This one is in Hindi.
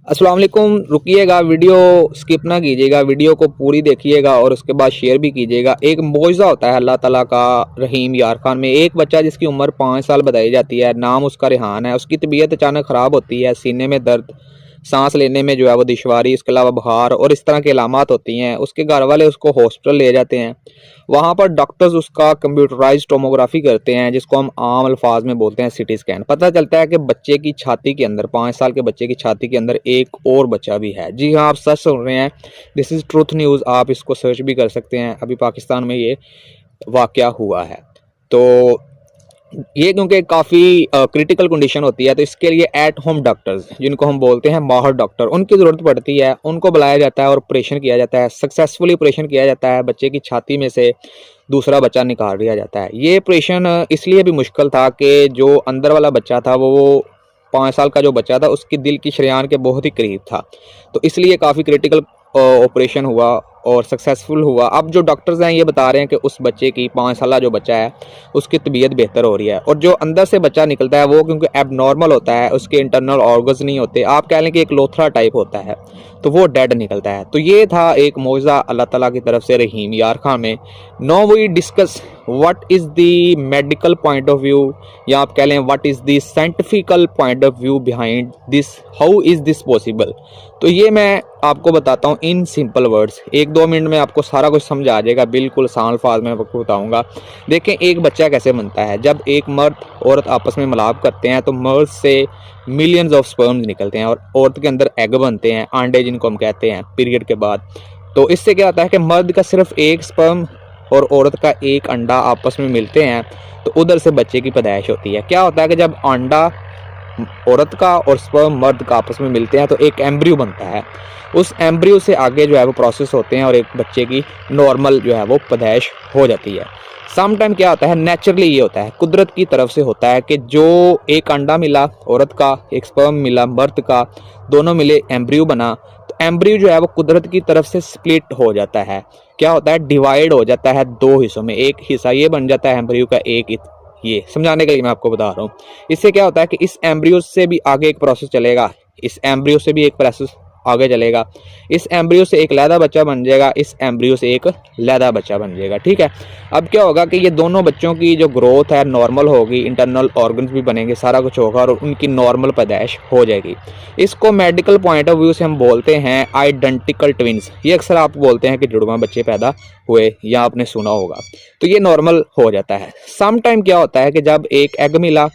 अस्सलाम वालेकुम। रुकिएगा, वीडियो स्किप ना कीजिएगा, वीडियो को पूरी देखिएगा और उसके बाद शेयर भी कीजिएगा। एक मौजज़ा होता है अल्लाह ताला का रहीम यार खान में। एक बच्चा जिसकी उम्र 5 साल बताई जाती है, नाम उसका रेहान है। उसकी तबीयत अचानक ख़राब होती है, सीने में दर्द, सांस लेने में जो है वो दुश्वारी, इसके अलावा बुखार और इस तरह की अलामात होती हैं। उसके घर वाले उसको हॉस्पिटल ले जाते हैं। वहाँ पर डॉक्टर्स उसका कंप्यूटराइज्ड टोमोग्राफी करते हैं, जिसको हम आम अल्फाज में बोलते हैं सिटी स्कैन। पता चलता है कि बच्चे की छाती के अंदर, 5 साल के बच्चे की छाती के अंदर एक और बच्चा भी है। जी हाँ, आप सच सुन रहे हैं, दिस इज़ ट्रूथ न्यूज़। आप इसको सर्च भी कर सकते हैं। अभी पाकिस्तान में ये वाक़या हुआ है। तो ये क्योंकि काफ़ी क्रिटिकल कंडीशन होती है, तो इसके लिए एट होम डॉक्टर्स, जिनको हम बोलते हैं माहिर डॉक्टर, उनकी ज़रूरत पड़ती है। उनको बुलाया जाता है और ऑपरेशन किया जाता है। सक्सेसफुली ऑपरेशन किया जाता है, बच्चे की छाती में से दूसरा बच्चा निकाल दिया जाता है। ये ऑपरेशन इसलिए भी मुश्किल था कि जो अंदर वाला बच्चा था वो 5 साल का जो बच्चा था, उसकी दिल की शरेयान के बहुत ही करीब था। तो इसलिए काफ़ी क्रिटिकल ऑपरेशन हुआ और सक्सेसफुल हुआ। अब जो डॉक्टर्स हैं ये बता रहे हैं कि उस बच्चे की, 5 साला जो बच्चा है, उसकी तबीयत बेहतर हो रही है। और जो अंदर से बच्चा निकलता है वो क्योंकि एबनॉर्मल होता है, उसके इंटरनल ऑर्गन्स नहीं होते, आप कह लें कि एक लोथरा टाइप होता है, तो वो डेड निकलता है। तो ये था एक मौजज़ा अल्लाह ताला की तरफ से रहीम यार खान में। Now we discuss what is the medical point of view, या आप कह लें what is the scientifical point of view behind this, how is this possible. तो ये मैं आपको बताता हूँ इन सिंपल वर्ड्स। 1-2 मिनट में आपको सारा कुछ समझ आ जाएगा, बिल्कुल आसान अल्फाज में आपको बताऊँगा। देखें, एक बच्चा कैसे बनता है। जब एक मर्द औरत आपस में मिलाप करते हैं तो मर्द से मिलियंस ऑफ स्पर्म्स निकलते हैं और औरत के अंदर एग बनते हैं, अंडे जिनको हम कहते हैं, पीरियड के बाद। तो इससे क्या होता है कि मर्द का सिर्फ एक स्पर्म और औरत का एक अंडा आपस में मिलते हैं, तो उधर से बच्चे की पैदाइश होती है। क्या होता है कि जब अंडा औरत का और स्पर्म मर्द का आपस में मिलते हैं तो एक एम्ब्रियो बनता है। उस एम्ब्रियो से आगे जो है वो प्रोसेस होते हैं और एक बच्चे की नॉर्मल जो है वो पैदाइश हो जाती है। सम टाइम क्या होता है, नेचुरली ये होता है, कुदरत की तरफ से होता है कि जो एक अंडा मिला औरत का, एक स्पर्म मिला मर्द का, दोनों मिले एम्ब्रियो बना, तो एम्ब्रियो जो है वो कुदरत की तरफ से स्प्लिट हो जाता है। क्या होता है, डिवाइड हो जाता है 2 हिस्सों में। एक हिस्सा ये बन जाता है एम्ब्रियो का, एक ये समझाने के लिए मैं आपको बता रहा हूँ। इससे क्या होता है कि इस एम्ब्रियो से भी आगे एक प्रोसेस चलेगा, इस एम्ब्रियो से भी एक प्रोसेस आगे चलेगा, इस एम्ब्रियो से एक लैदा बच्चा बन जाएगा, इस एम्ब्रियो से एक लैदा बच्चा बन जाएगा। ठीक है, अब क्या होगा कि ये दोनों बच्चों की जो ग्रोथ है नॉर्मल होगी, इंटरनल ऑर्गन्स भी बनेंगे, सारा कुछ होगा और उनकी नॉर्मल पैदाइश हो जाएगी। इसको मेडिकल पॉइंट ऑफ व्यू से हम बोलते हैं आइडेंटिकल ट्विंस। ये अक्सर आप बोलते हैं कि जुड़वा बच्चे पैदा हुए, या आपने सुना होगा। तो ये नॉर्मल हो जाता है। सम टाइम क्या होता है कि जब एक एग मिला